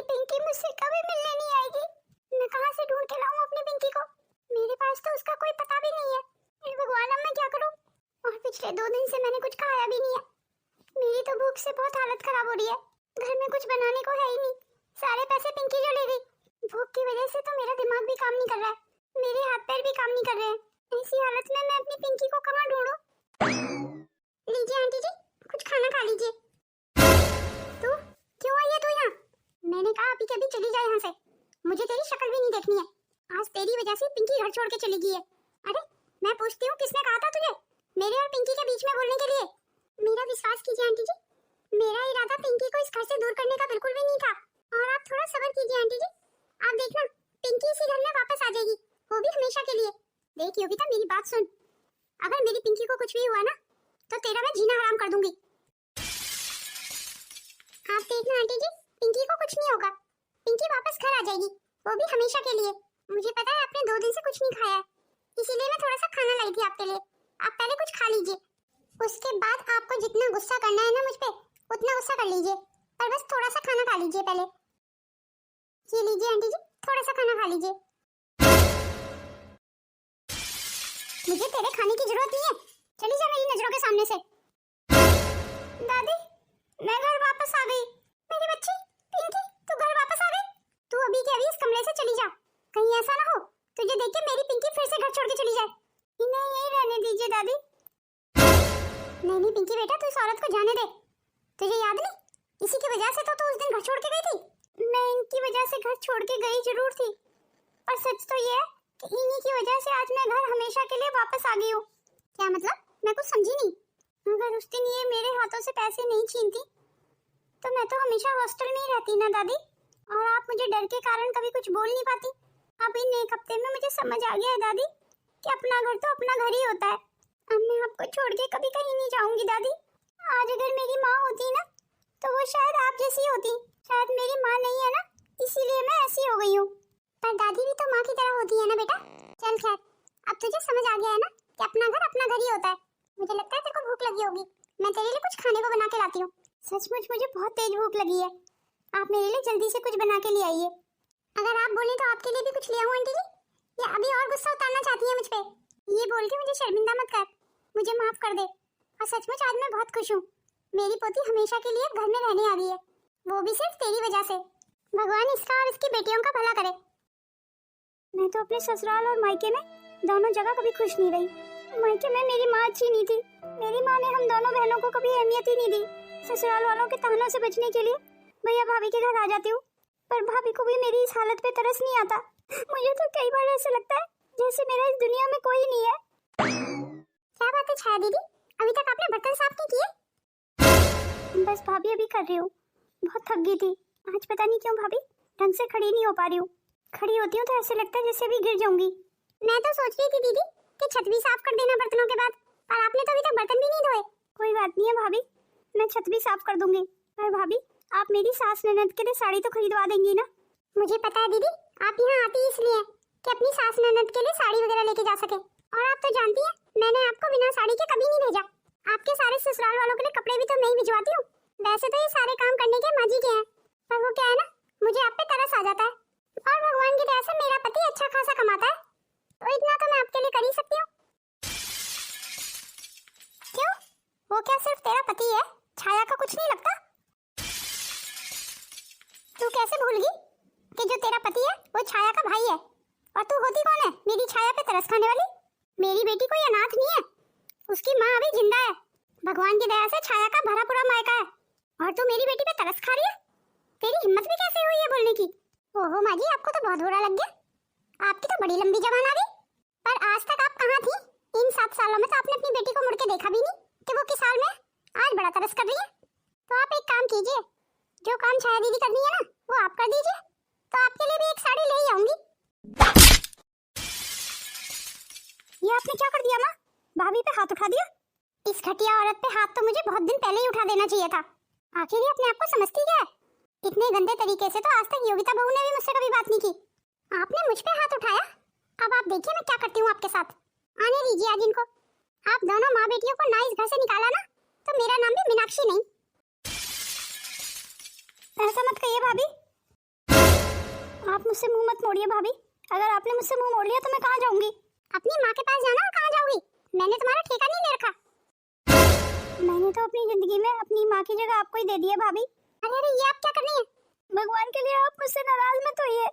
पिंकी मुझसे कभी मिलने नहीं आएगी। मैं कहाँ से ढूंढ के लाऊं अपनी पिंकी को? मेरे पास तो उसका कोई पता भी नहीं है। हे भगवान, अब मैं क्या करूं? और पिछले 2 दिन से मैंने कुछ खाया भी नहीं है। मेरी तो भूख से बहुत हालत खराब हो रही है। घर में कुछ बनाने को है ही नहीं। सारे पैसे पिंकी जो ले गई। भूख की वजह से तो मेरा दिमाग भी काम नहीं कर रहा है, मेरे हाथ पैर भी काम नहीं कर रहे हैं। ऐसी हालत में मैं अपनी पिंकी को कहाँ ढूंढूं? लीजिए आंटी जी, कुछ खाना खा लीजिए। तू क्यों आई है तू यहाँ? मैंने कहा अभी के अभी चली जा यहाँ से। मुझे तेरी शक्ल भी नहीं देखनी है। आज तेरी वजह से पिंकी घर छोड़ के चली गई है। अरे मैं पूछती हूँ, किसने कहा था तुझे मेरे और पिंकी के बीच में बोलने के लिए? मेरा विश्वास कीजिए आंटी जी, मेरा इरादा पिंकी को इस घर से दूर करने का बिल्कुल भी नहीं था। और आप थोड़ा सब्र कीजिए आंटी जी, आप देखना पिंकी इसी घर में वापस आ जाएगी, वो भी हमेशा के लिए। देख योगिता, मेरी बात सुन। अगर मेरी पिंकी को कुछ भी हुआ ना तो तेरा मैं जीना हराम कर दूंगी। आप देखना आंटी जी, पिंकी को कुछ नहीं होगा। पिंकी वापस घर आ जाएगी, वो भी हमेशा के लिए। मुझे पता है आपने 2 दिन से कुछ नहीं खाया है, इसीलिए मैं थोड़ा सा खाना लाई थी आपके लिए। आप पहले कुछ खा लीजिए, उसके बाद आपको जितना गुस्सा करना है ना मुझ पे, उतना गुस्सा कर लीजिए। पर बस थोड़ा सा खाना खा लीजिए पहले। ये लीजिए आंटी जी, थोड़ा सा खाना खा लीजिए। मुझे तेरे खाने की जरूरत नहीं है, चली जा मेरी नजरों के सामने से। दादी, मैं घर वापस आ गई। मेरी बच्ची पिंकी, तू घर वापस आ गई? तू अभी के अभी इस कमरे से चली जा। कहीं ऐसा ना हो तुझे देख के मेरी पिंकी फिर से घर छोड़ के चली जाए। इन्हें यहीं रहने दीजिए दादी। नहीं पिंकी बेटा, तू इस औरत को जाने दे। तुझे याद नहीं, इसी की वजह से तो तू उस दिन घर छोड़ के गई थी। मैं इनकी वजह से घर छोड़ के गई जरूर थी, पर सच तो ये है कि इन्हीं की वजह से आज मैं घर हमेशा के लिए वापस आ गई हूँ। क्या मतलब? मैं कुछ समझी नहीं। अगर उस दिन ये मेरे हाथों से पैसे नहीं छीनती तो मैं तो हमेशा हॉस्टल में ही रहती ना दादी, और आप मुझे डर के कारण कभी कुछ बोल नहीं पाती। अब इन 1 हफ्ते में मुझे समझ आ गया है दादी कि अपना घर तो अपना घर ही होता है। अब मैं आपको छोड़ के कभी कहीं नहीं जाऊंगी दादी। आज अगर मेरी माँ होती ना तो वो शायद आप जैसी होती। शायद मेरी माँ नहीं है ना, इसीलिए मैं ऐसी हो गई हूँ। पर दादी भी तो माँ की तरह होती है ना बेटा। चल खैर, अब तुझे समझ आ गया है ना कि अपना घर ही होता है। मुझे लगता है तेरे को भूख लगी होगी, मैं तेरे लिए कुछ खाने को बना के लाती हूँ। सचमुच मुझे बहुत तेज भूख लगी है, आप मेरे लिए जल्दी से कुछ बना के ले आइए। अगर आप बोले तो आपके लिए भी कुछ ले आऊँ आंटी जी, या अभी और गुस्सा उतारना चाहती है मुझ पे? ये बोल के मुझे शर्मिंदा मत कर, मुझे माफ कर दे। और सचमुच आज मैं बहुत खुश हूँ, मेरी पोती हमेशा के लिए घर में रहने आ गई है, वो भी सिर्फ तेरी वजह से। भगवान इसका और इसकी बेटियों का भला करे। मैं तो अपने ससुराल और मायके में दोनों जगह कभी खुश नहीं रही। मायके में मेरी माँ अच्छी नहीं थी, मेरी माँ ने हम दोनों बहनों को कभी अहमियत ही नहीं दी। ससुराल वालों के तानों से बचने के लिए भैया भाभी के घर आ जाती हूँ, पर भाभी को भी मेरी इस हालत पे तरस नहीं आता। मुझे तो कई बार ऐसा लगता है जैसे मेरा इस दुनिया में कोई नहीं है। क्या बात है छाया दीदी, अभी तक आपने बर्तन साफ नहीं किए? बस भाभी अभी कर रही हूँ, बहुत थक गई थी आज। पता नहीं क्यों भाभी ढंग से खड़ी नहीं हो पा रही हूँ। खड़ी होती हूँ तो ऐसे लगता है जैसे भी गिर जाऊंगी। मैं तो सोच रही थी दीदी कि छत भी साफ कर देना बर्तनों के बाद, पर आपने तो अभी तक बर्तन भी नहीं धोए। कोई बात नहीं है भाभी, मैं छत भी साफ कर दूंगी। पर भाभी आप मेरी सास ननद के लिए साड़ी तो खरीदवा देंगी ना? मुझे पता है दीदी, आप यहाँ आती इसलिए कि अपनी सास ननद के लिए साड़ी वगैरह लेके जा सके। और आप तो जानती हैं मैंने आपको बिना साड़ी के कभी नहीं भेजा। आपके सारे ससुराल वालों के लिए कपड़े भी तो मैं ही भिजवाती हूँ। वैसे तो ये सारे काम करने के माँ जी के हैं, पर वो क्या है ना, मुझे आप पे तरस आ जाता है। और भगवान की दया से मेरा पति अच्छा खासा कमाता है, तो इतना तो मैं आपके लिए कर ही सकती हूँ। क्यों, वो क्या सिर्फ तेरा पति है, छाया का कुछ नहीं लगता? तू कैसे भूल गई कि जो तेरा पति है वो छाया का भाई है? और तू होती कौन है मेरी छाया पे तरस खाने वाली? मेरी बेटी कोई अनाथ नहीं है, उसकी माँ अभी जिंदा है। भगवान की दया से छाया का भरा पूरा मायका है, और तू मेरी बेटी पे तरस खा रही है? तेरी हिम्मत भी कैसे हुई है बोलने की? ओहो माँ जी, आपको तो बहुत बुरा लग गया, आपकी तो बड़ी लंबी जबान आ गई। पर आज तक आप कहाँ थी? इन 7 सालों में तो आपने अपनी बेटी को मुड़ के देखा भी नहीं कि वो किस हाल में। आज बड़ा तरस कर रही है, तो आप एक काम कीजिए, जो काम छाया दीदी करनी है ना वो आप कर दीजिए, तो आपके लिए भी एक साड़ी ले ही आऊंगी। ये आपने क्या कर दिया माँ? भाभी पे हाथ उठा दिया? इस घटिया औरत पे हाथ तो मुझे बहुत दिन पहले ही उठा देना चाहिए था। आखिर ये अपने आप को समझती क्या है? इतने गंदे तरीके से तो आज तक योगिता बहू ने भी मुझसे कभी बात नहीं की। आपने मुझ पे हाथ उठाया, अब आप देखिए मैं क्या करती हूँ आपके साथ। आने दीजिए आज इनको। आप दोनों माँ बेटियों को ना इस घर से निकाला ना तो मेरा नाम भी मीनाक्षी नहीं। ऐसा मत कहिए भाभी, मुझसे मुंह मत मोड़िए भाभी। अगर आपने मुझसे मुंह मोड़ लिया तो मैं कहाँ जाऊंगी? अपनी माँ के पास जाना, और कहाँ जाओगी? मैंने तुम्हारा ठेका नहीं ले रखा। मैंने तो अपनी जिंदगी में अपनी माँ की जगह आपको ही दे दी है भाभी। अरे अरे, ये आप क्या कर रही हैं? भगवान के लिए आप मुझसे नाराज मत होइए।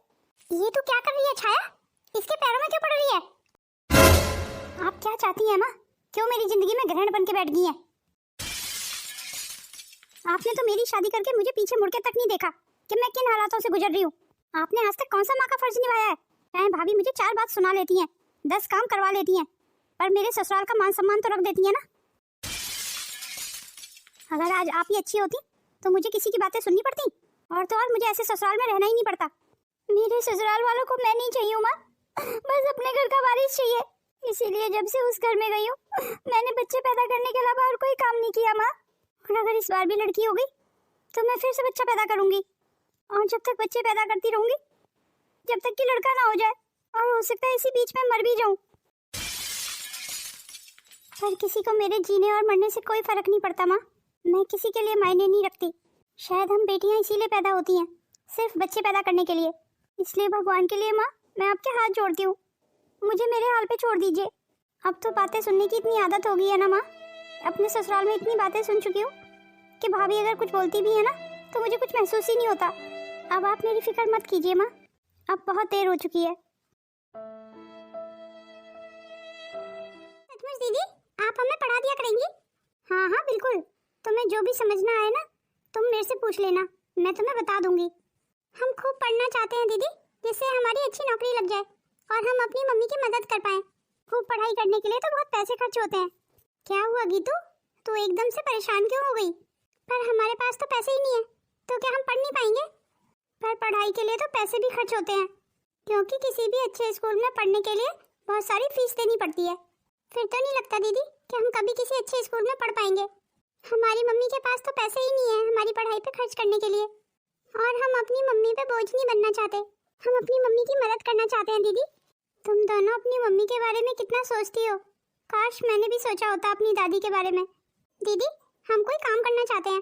ये तू क्या कर रही है छाया? इसके पैरों में क्यों पड़ रही है? आप क्या चाहती हैं माँ? क्यों मेरी जिंदगी में ग्रहण बन के बैठ गई हैं? आपने तो मेरी शादी करके मुझे पीछे मुड़ के तक नहीं देखा कि मैं किन हालातों से गुजर रही हूँ। आपने आज तक कौन सा माँ का फर्ज निभाया है? चाहे भाभी मुझे 4 बात सुना लेती हैं, 10 काम करवा लेती हैं, पर मेरे ससुराल का मान सम्मान तो रख देती है ना। अगर आज आप ही अच्छी होती तो मुझे किसी की बातें सुननी पड़ती, और तो और मुझे ऐसे ससुराल में रहना ही नहीं पड़ता। मेरे ससुराल वालों को मैं नहीं चाहिए माँ, बस अपने घर का वारिस चाहिए। इसीलिए जब से उस घर में गई हूँ मैंने बच्चे पैदा करने के अलावा और कोई काम नहीं किया माँ। और अगर इस बार भी लड़की हो गई तो मैं फिर से बच्चा पैदा करूंगी, और जब तक बच्चे पैदा करती रहूंगी जब तक कि लड़का ना हो जाए, और हो सकता है इसी बीच में मर भी जाऊं। पर किसी को मेरे जीने और मरने से कोई फर्क नहीं पड़ता माँ। मैं किसी के लिए मायने नहीं रखती। शायद हम बेटियां इसीलिए पैदा होती हैं, सिर्फ बच्चे पैदा करने के लिए। इसलिए भगवान के लिए माँ मैं आपके हाथ जोड़ती हूँ, मुझे मेरे हाल पे छोड़ दीजिए। अब तो बातें सुनने की इतनी आदत हो गई है ना माँ, अपने ससुराल में इतनी बातें सुन चुकी हूँ कि भाभी अगर कुछ बोलती भी है ना तो मुझे कुछ महसूस ही नहीं होता। अब आप मेरी फिक्र मत कीजिए माँ, अब बहुत देर हो चुकी है। सचमुच दीदी आप हमें पढ़ा दिया करेंगी? हाँ हाँ बिल्कुल, तुम्हें जो भी समझना आए ना तुम मेरे से पूछ लेना, मैं तुम्हें बता दूंगी। हम खूब पढ़ना चाहते हैं दीदी, जिससे हमारी अच्छी नौकरी लग जाए और हम अपनी मम्मी की मदद कर पाएं। खूब पढ़ाई करने के लिए तो बहुत पैसे खर्च होते हैं। क्या हुआ गीतू, तू एकदम से परेशान क्यों हो गई? पर हमारे पास तो पैसे ही नहीं है, तो क्या हम पढ़ नहीं पाएंगे? पर पढ़ाई के लिए तो पैसे भी खर्च होते हैं, क्योंकि किसी भी अच्छे स्कूल में पढ़ने के लिए बहुत सारी फीस देनी पड़ती है। फिर तो नहीं लगता दीदी कि हम कभी किसी अच्छे स्कूल में पढ़ पाएंगे। हमारी मम्मी के पास तो पैसे ही नहीं है हमारी पढ़ाई पे खर्च करने के लिए, और हम अपनी मम्मी पे बोझ नहीं बनना चाहते, हम अपनी मम्मी की मदद करना चाहते हैं। दीदी तुम दोनों अपनी मम्मी के बारे में कितना सोचती हो, काश मैंने भी सोचा होता अपनी दादी के बारे में। दीदी हम कोई काम करना चाहते हैं।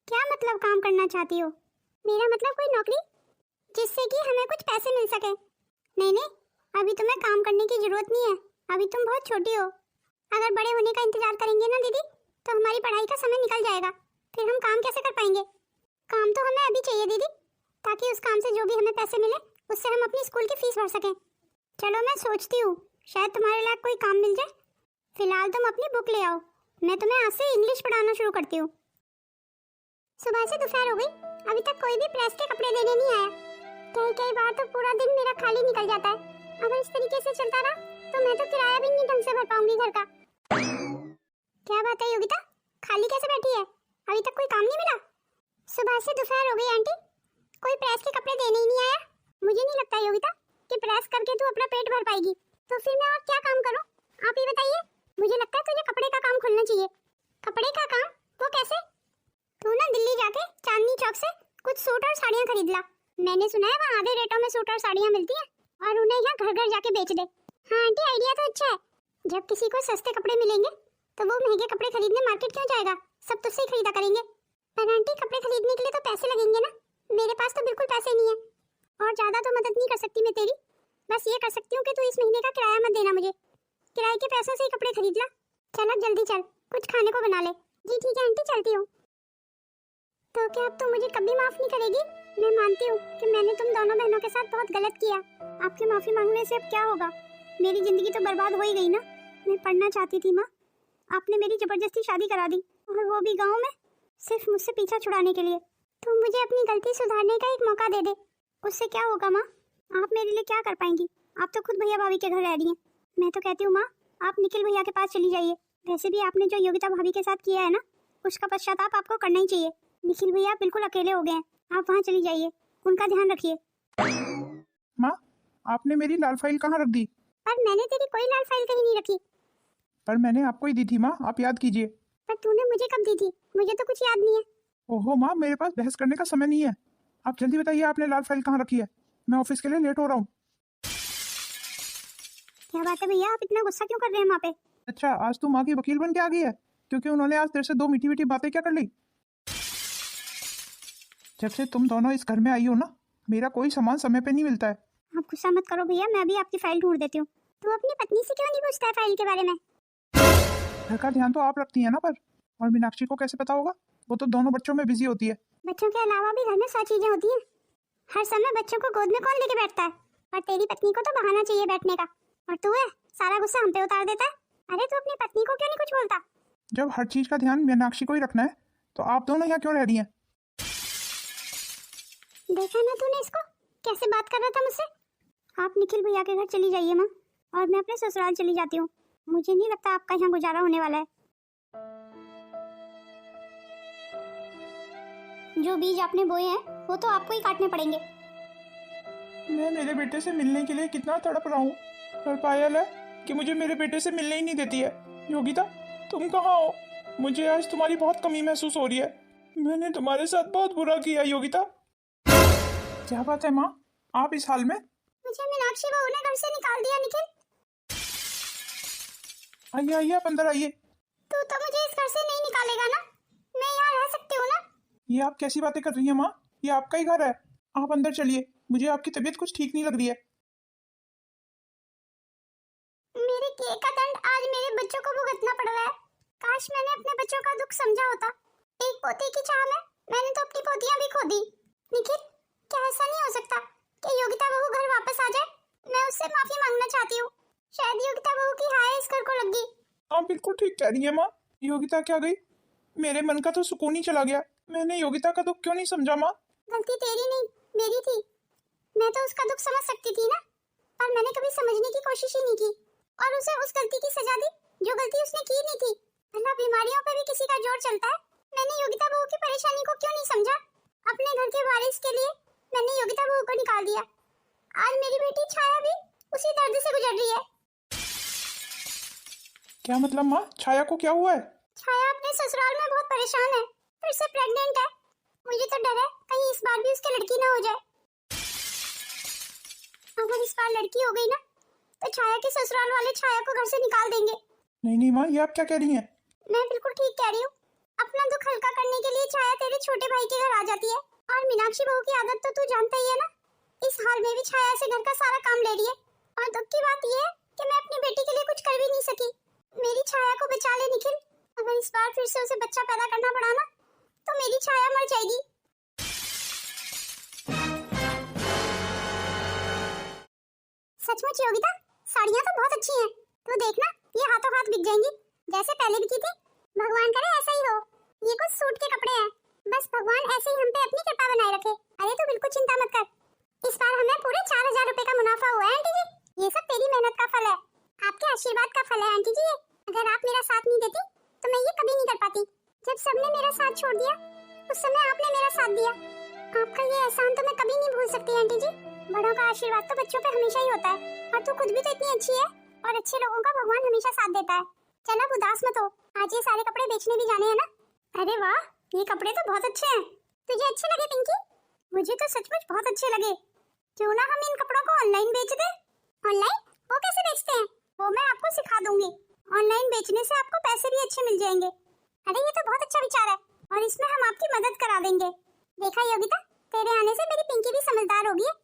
क्या मतलब काम करना चाहती हो? मेरा मतलब कोई नौकरी जिससे कि हमें कुछ पैसे मिल सके। नहीं नहीं, अभी तुम्हें काम करने की जरूरत नहीं है, अभी तुम बहुत छोटी हो। अगर बड़े होने का इंतजार करेंगे ना दीदी तो हमारी पढ़ाई का समय निकल जाएगा, फिर हम काम कैसे कर पाएंगे? काम तो हमें अभी चाहिए दीदी, ताकि उस काम से जो भी हमें पैसे मिले उससे हम अपनी स्कूल की फीस भर सकें। चलो मैं सोचती हूँ, शायद तुम्हारे लायक कोई काम मिल जाए। फिलहाल तुम अपनी बुक ले आओ, मैं तुम्हें आज से इंग्लिश पढ़ाना शुरू करती हूँ। सुबह से दोपहर हो गई, अभी तक कोई भी प्रेस के कपड़े देने नहीं आया। कई बार तो पूरा दिन मेरा खाली निकल जाता है। अगर इस तरीके से चलता रहा तो मैं तो किराया भी नहीं ढंग से भर पाऊंगी घर का। क्या बात है योगिता, खाली कैसे बैठी है? अभी तक कोई काम नहीं मिला? सुबह से दोपहर हो गई आंटी, कोई प्रेस के कपड़े देने ही नहीं आया। मुझे नहीं लगता योगिता कि प्रेस करके तू अपना पेट भर पाएगी, तो फिर मैं और क्या काम करूं? आप ही बताइए। मुझे लगता है तुझे कपड़े का काम खोलना चाहिए। कपड़े का काम? वो कैसे? तू ना दिल्ली जाके चांदनी चौक से कुछ सूट और साड़ियाँ खरीद ला। मैंने सुना है वहाँ आधे रेटों में सूट और साड़ियाँ मिलती हैं, और उन्हें यहाँ घर घर जाके बेच दे। हाँ आंटी आइडिया तो अच्छा है, जब किसी को सस्ते कपड़े मिलेंगे तो वो महंगे कपड़े खरीदने मार्केट क्यों जाएगा, सब तुझसे ही खरीदा करेंगे। पर आंटी कपड़े खरीदने के लिए तो पैसे लगेंगे ना, मेरे पास तो बिल्कुल पैसे नहीं है, और ज्यादा तो मदद नहीं कर सकती मैं तेरी। बस ये कर सकती हूँ कि तू इस महीने का किराया मत देना मुझे, किराए के पैसों से ही कपड़े खरीद ला। चल अब जल्दी चल, कुछ खाने को बना ले। जी ठीक है आंटी, चलती हूँ। तो क्या अब तू मुझे कभी माफ नहीं करेगी? मैं मानती हूँ कि मैंने तुम दोनों बहनों के साथ बहुत गलत किया। आपकी माफी मांगने से अब क्या होगा? मेरी जिंदगी तो बर्बाद हो ही गई ना। मैं पढ़ना चाहती थी माँ, आपने मेरी जबरदस्ती शादी करा दी, और वो भी गाँव में, सिर्फ मुझसे पीछा छुड़ाने के लिए। तुम मुझे अपनी गलती सुधारने का एक मौका दे दे, उससे क्या होगा माँ? आप मेरे लिए क्या कर पाएंगी? आप तो खुद भैया भाभी के घर रह रही हैं। मैं तो कहती हूँ माँ, आप निखिल भैया के पास चली जाइए। वैसे भी आपने जो योगिता भाभी के साथ किया है ना, उसका पश्चाताप आपको करना ही चाहिए। निखिल भैया बिल्कुल अकेले हो गए हैं, आप वहाँ चली जाइए, उनका ध्यान रखिए। माँ, आपने मेरी लाल फाइल कहाँ रख दी? पर मैंने तेरी कोई लाल फाइल कहीं नहीं रखी। पर मैंने आपको ही दी थी माँ, आप याद कीजिए। पर तूने मुझे कब दी थी? मुझे तो कुछ याद नहीं है। ओहो माँ, मेरे पास बहस करने का समय नहीं है, आप जल्दी बताइए आपने लाल फाइल कहाँ रखी है, मैं ऑफिस के लिए लेट हो रहा हूँ। क्या बात है भैया, आप इतना गुस्सा क्यों कर रहे हैं माँ पे? अच्छा, आज तू माँ की वकील बन के आ गई है, क्योंकि उन्होंने आज तेरे से 2 मीठी मीठी बातें क्या कर ली। जब से तुम दोनों इस घर में आई हो ना, मेरा कोई सामान समय पे नहीं मिलता है। आप गुस्सा मत करो भैया, मैं भी आपकी फाइल ढूंढ देती हूँ। तू अपनी पत्नी से क्यों नहीं पूछता है फाइल के बारे में? घर का ध्यान तो आप रखती है ना, पर और मीनाक्षी को कैसे पता होगा? वो तो दोनों बच्चों में बिजी होती है। बच्चों के अलावा भी घर में 100 चीजें होती हैं। हर समय बच्चों को गोद में कौन लेके बैठता है? और तेरी पत्नी को तो बहाना चाहिए बैठने का, और तू है सारा गुस्सा हम पे उतार देता है। अरे तू अपनी पत्नी को क्यों नहीं कुछ बोलता? जब हर चीज का ध्यान मीनाक्षी को ही रखना है तो आप दोनों यहाँ क्यों रह रही हैं? देखा ना तूने इसको कैसे बात कर रहा था मुझसे? आप निखिल भैया के घर चली जाइए माँ, और मैं अपने ससुराल चली जाती हूँ। मुझे नहीं लगता आपका यहाँ गुजारा होने वाला है। जो बीज आपने बोए हैं वो तो आपको ही काटने पड़ेंगे। मैं मेरे बेटे से मिलने के लिए कितना तड़प रहा हूँ, पर पायल है कि मुझे मेरे बेटे से मिलने ही नहीं देती है। योगिता, तुम कहाँ हो? मुझे आज तुम्हारी बहुत कमी महसूस हो रही है। मैंने तुम्हारे साथ बहुत बुरा किया योगिता। क्या बात है माँ, आप इस हाल में? मुझे मीनाक्षी बहू ने घर से निकाल दिया निखिल। आइए आइए, आप अंदर आइए। तू तो मुझे इस घर से नहीं निकालेगा ना? मैं यहाँ रह सकती हूँ ना? ये आप कैसी बातें कर रही हैं माँ? ये आपका ही घर है। आप अंदर चलिए, मुझे आपकी तबीयत कुछ ठीक नहीं लग रही है। मेरे किए का दंड आज मेरे बच्चों को भुगतना पड़ रहा है। काश मैंने अपने बच्चों का दुख समझा होता। एक पोते की चाह में मैंने तो अपनी पोतियां भी खो दी। निखिल, क्या ऐसा नहीं हो सकता कि योगिता बहू घर वापस आ जाए? मैं उससे माफी मांगना चाहती हूँ। शायद योगिता बहू की हाय इस घर को लग गई। आप बिल्कुल ठीक कह रही है माँ। योगिता क्या गई? मेरे मन का तो सुकून ही चला गया। मैंने योगिता का दुख क्यों नहीं समझा माँ? गलती तेरी नहीं मेरी थी। मैं तो उसका दुख समझ सकती थी ना, पर मैंने कभी समझने की कोशिश ही नहीं की और उसे उस गलती की सजा दी जो गलती उसने की नहीं थी। भला बीमारियों पे भी किसी का जोर चलता है। मैंने योगिता बहू की परेशानी को क्यों नहीं समझा? अपने घर के वारिस के लिए मैंने योगिता बहू को निकाल दिया। आज मेरी बेटी छाया भी उसी दर्द से गुजर रही है। क्या मतलब माँ? छाया को क्या हुआ है? छाया अपने ससुराल में बहुत परेशान है, फिर से प्रेग्नेंट है। मुझे तो डर है कहीं इस बार भी उसकी लड़की ना हो जाए। अगर इस बार लड़की हो गई ना तो छाया के ससुराल वाले छाया को घर से निकाल देंगे। नहीं नहीं माँ, ये आप क्या कह रही हैं? मैं बिल्कुल ठीक कह रही हूँ। अपना दुख हल्का करने के लिए छाया तेरे छोटे भाई के घर आ जाती है। और मीनाक्षी बहू की आदत तो तू जानता ही है ना। इस हाल में भी छाया से घर का सारा काम ले रही है। और दुख की बात यह है कि मैं अपनी बेटी के लिए कुछ कर भी नहीं सकी। मेरी छाया को बचा ले निखिल। अगर इस बार फिर से उसे बच्चा पैदा करना पड़ा ना तो मेरी छाया मर जाएगी। सचमुच योगिता, साड़ियाँ तो बहुत अच्छी हैं। तू देखना, ये हाथों हाथ बिक जाएंगी जैसे पहले बिकी थी। भगवान करे ऐसा ही हो। ये कुछ सूट के कपड़े हैं, बस भगवान ऐसे ही हम पे अपनी कृपा बनाए रखे। अरे तू बिल्कुल चिंता मत कर। इस बार हमें पूरे 4000 रुपए का मुनाफा हुआ है आंटी जी। ये सब तेरी मेहनत का फल है, आपके आशीर्वाद का फल है आंटी जी। अगर आप मेरा साथ नहीं देती तो मैं ये कभी नहीं कर पाती। जब सबने मेरा साथ छोड़ दिया उस समय आपने मेरा साथ दिया। आपका ये एहसान तो मैं कभी नहीं भूल सकती आंटी जी। बड़ों का आशीर्वाद तो बच्चों पे हमेशा ही होता है। और तू खुद भी तो इतनी अच्छी है और अच्छे लोगों का भगवान हमेशा साथ देता है। चल अब उदास मत हो, आज ये सारे कपड़े बेचने भी जाने हैं ना। अरे वाह, ये कपड़े तो बहुत अच्छे हैं। तुझे अच्छे लगे पिंकी? मुझे तो सचमुच बहुत अच्छे लगे। क्यों ना हम इन कपड़ों को ऑनलाइन बेच दें? ऑनलाइन? वो कैसे बेचते हैं? वो मैं आपको सिखा दूंगी। ऑनलाइन बेचने से आपको पैसे भी अच्छे मिल जाएंगे। अरे ये तो बहुत अच्छा विचार है और इसमें हम आपकी मदद करा देंगे। देखा योगिता, तेरे आने से मेरी पिंकी भी समझदार हो गई है।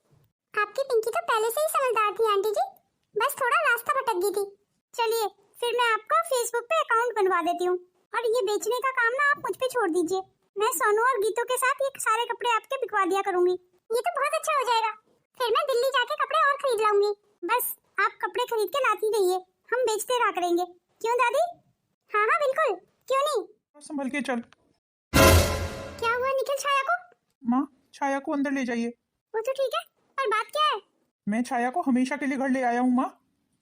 आपकी पिंकी तो पहले से ही समझदार थी आंटी जी, बस थोड़ा रास्ता भटक गई थी। चलिए फिर मैं आपका फेसबुक पे अकाउंट बनवा देती हूँ और ये बेचने का काम ना आप मुझ पे छोड़ दीजिए। मैं सोनू और गीतों के साथ ये सारे कपड़े आपके बिकवा दिया करूंगी। ये तो बहुत अच्छा हो जाएगा। फिर मैं दिल्ली जाके कपड़े और खरीद लाऊंगी। बस आप कपड़े खरीद के लाती रहिए, हम बेचते रहा करेंगे। क्यों दादी? हाँ हाँ बिल्कुल, क्यों नहीं। संभल के चल। क्या हुआ निखिल छाया को? माँ, छाया को अंदर ले जाइए। वो तो ठीक है, पर बात क्या है? मैं छाया को हमेशा के लिए घर ले आया हूँ माँ।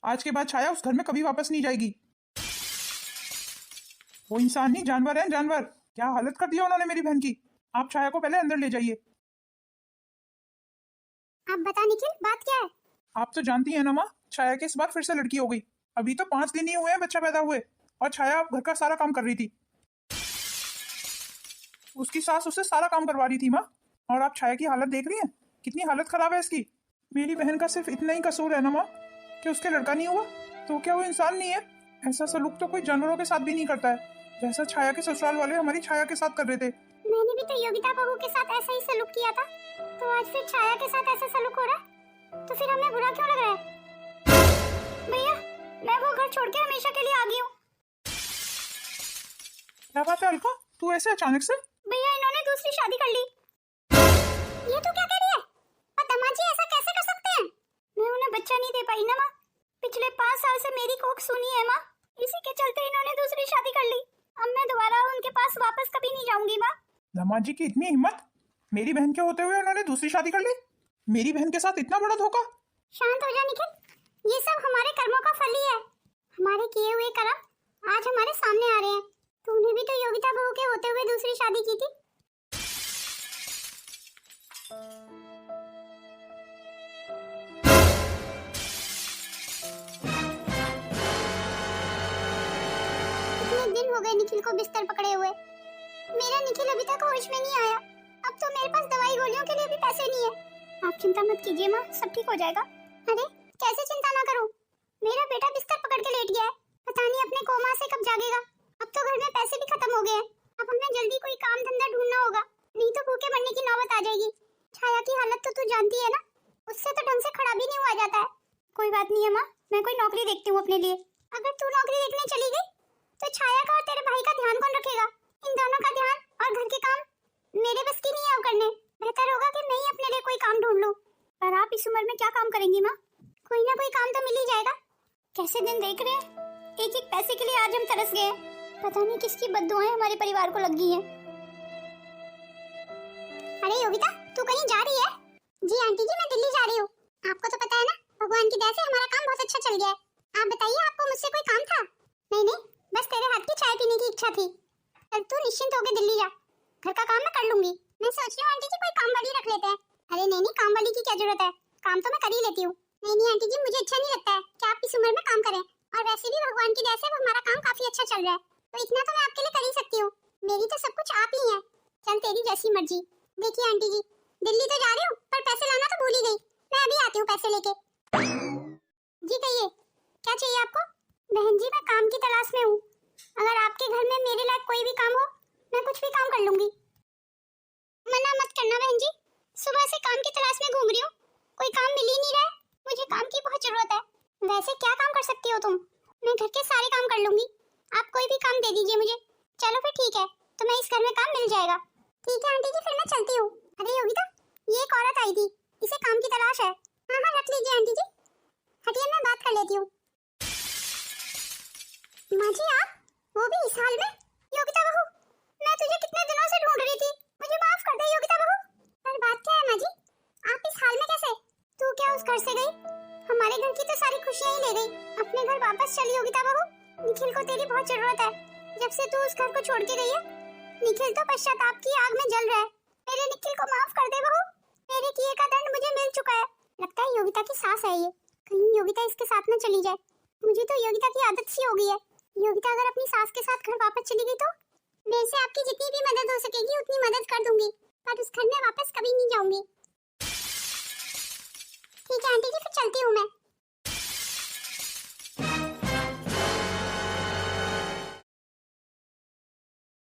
आज के बाद छाया उस घर में कभी वापस नहीं जाएगी। वो इंसान नहीं, जानवर है जानवर। क्या हालत कर दिया उन्होंने मेरी बहन की। आप छाया को पहले अंदर ले जाइए। आप बता निखिल, बात क्या है? आप तो जानती हैं ना माँ, छाया के इस बार फिर से लड़की हो गई। अभी तो 5 दिन ही हुए हैं बच्चा पैदा हुए और छाया घर का सारा काम कर रही थी। उसकी सास उससे सारा काम करवा रही थी माँ। और आप छाया की हालत देख रही हैं, कितनी हालत खराब है इसकी। मेरी बहन का सिर्फ इतना ही कसूर है ना माँ कि उसके लड़का नहीं हुआ, तो क्या वो इंसान नहीं है? ऐसा सलूक तो कोई जानवरों के साथ भी नहीं करता है, जैसा छाया के ससुराल वाले हमारी छाया के साथ कर रहे थे। मैंने भी तो योगिता बहू के साथ ऐसा ही सलूक किया था, तो आज फिर छाया के साथ ऐसा सलूक हो रहा है, तो फिर हमें बुरा क्यों लग रहा है? भैया, मैं वो घर छोड़ के हमेशा के लिए आ गई हूँ। क्या बात है अलका, तू ऐसे अचानक से? भैया, इन्होंने दूसरी शादी कर ली। ये तो क्या कह रही है? और दामाद जी ऐसा कैसे कर सकते हैं? मैं उन्हें बच्चा नहीं दे पाई ना माँ। पिछले 5 साल से मेरी कोख सुनी है माँ, इसी के चलते इन्होंने दूसरी शादी कर ली। अब मैं दोबारा उनके पास वापस कभी नहीं जाऊंगी माँ। दामाद जी की इतनी हिम्मत, मेरी बहन के होते हुए उन्होंने दूसरी शादी कर ली। मेरी बहन के साथ इतना बड़ा धोखा। शांत हो जा निखिल, ये सब हमारे कर्मों का फल ही है। हमारे किए हुए कर्म आज हमारे सामने आ रहे हैं। तूने भी तो योगिता बहू के होते हुए दूसरी शादी की थी। कितने दिन हो गए निखिल को बिस्तर पकड़े हुए। मेरा निखिल अभी तक होश में नहीं आया। अब तो मेरे पास दवाई गोलियों के लिए भी पैसे नहीं है। आप चिंता मत कीजिए माँ, सब ठीक हो जाएगा। अरे कैसे चिंता ना करूं? मेरा बेटा बिस्तर पकड़ के लेट गया है, पता नहीं अपने कोमा से कब जागेगा। अब तो घर में पैसे भी खत्म हो गए हैं। अब हमें जल्दी कोई काम धंधा ढूंढना होगा, नहीं तो भूखे मरने की नौबत आ जाएगी। छाया की हालत तो तू जानती है ना, उससे तो ढंग से खड़ा भी नहीं हुआ जाता है। कोई बात नहीं है माँ, मैं कोई नौकरी देखती हूँ अपने लिए। अगर तू नौकरी देखने चली गई तो छाया का और तेरे भाई का ध्यान कौन रखेगा? इन दोनों का ध्यान और घर के काम मेरे बस की नहीं है अब करने। बेहतर होगा कि मैं ही अपने लिए कोई काम ढूंढ लूं। पर आप इस उम्र में क्या काम करेंगी माँ? कोई ना कोई काम तो मिल ही जाएगा। कैसे दिन देख रहे हैं, एक एक पैसे के लिए आज हम तरस गए हैं। पता नहीं किसकी बद्दुआएं हमारे परिवार को लग गई हैं। अरे योगिता, तू कहीं जा रही है? जी आंटी जी, मैं दिल्ली जा रही हूँ। आपको तो पता है ना, भगवान की दया से हमारा काम बहुत अच्छा चल गया है। आप बताइए, आपको मुझसे कोई काम था? नहीं नहीं, बस तेरे हाथ की चाय पीने की इच्छा थी। चल तू निश्चिंत होकर दिल्ली जा, घर का काम मैं कर लूंगी। मैं सोच रही हूँ आंटी जी कोई काम वाली रख लेते हैं। अरे नहीं नहीं, काम वाली की क्या जरूरत है, काम तो मैं कर ही लेती हूँ। नहीं नहीं आंटी जी, मुझे अच्छा नहीं लगता है कि आप इस उम्र में काम करें, और वैसे भी भगवान की दया से हमारा काम काफी अच्छा चल रहा है, तो इतना तो मैं आपके लिए कर ही सकती हूँ। मेरी तो सब कुछ आप ही है। चल तेरी जैसी मर्जी। देखिए आंटी जी, दिल्ली तो जा रही हूँ, पर पैसे लाना तो भूल ही गई। मैं अभी आती हूँ पैसे लेके। जी कहिए, क्या चाहिए आपको? बहन जी, मैं काम की तलाश में हूँ। अगर आपके घर में मेरे लायक कोई भी काम हो, मैं कुछ भी काम कर लूंगी। मना मत करना बहन जी, सुबह से काम की तलाश में घूम रही हूँ, कोई काम मिल ही नहीं रहा है। मुझे काम की बहुत जरूरत है। वैसे क्या काम कर सकती हो तुम? मैं घर के सारे काम कर लूंगी, आप कोई भी काम दे दीजिए मुझे। चलो फिर ठीक है, तो मैं इस घर में काम मिल जाएगा। ठीक है आंटी जी, फिर मैं चलती हूँ। अरे योगिता, ये एक औरत आई थी, इसे काम की तलाश है। हाँ हाँ, रख लीजिए आंटी जी। हटिए, मैं बात कर लेती हूँ। माँ जी, आप वो भी इस हाल में? योगिता बहू, मैं तुझे कितने दिनों से ढूंढ रही थी, मुझे माफ कर दे योगिता बहू। पर बात क्या है माँ जी, आप इस हाल में कैसे? तू क्या उस घर से गई? हमारे घर की तो सारी खुशियां ही ले गई। अपने घर वापस चली योगिता बहू। निखिल को तेरी बहुत जरूरत है। जब से तू उस घर को छोड़ के गई है, निखिल तो पश्चाताप की आग में जल रहा है। मेरे निखिल को माफ कर दे बहू, मेरे किए का दंड मुझे मिल चुका है। लगता है योगिता की सास है ये, कहीं योगिता इसके साथ न चली जाए। मुझे तो योगिता की आदत सी हो गई है। योगिता अगर अपनी सास के साथ घर वापस चली गई तो मेरे से आपकी जितनी भी मदद हो सकेगी उतनी मदद कर दूंगी, पर उस घर में वापस कभी नहीं जाऊंगी। ठीक है आंटी जी, फिर चलती हूँ मैं।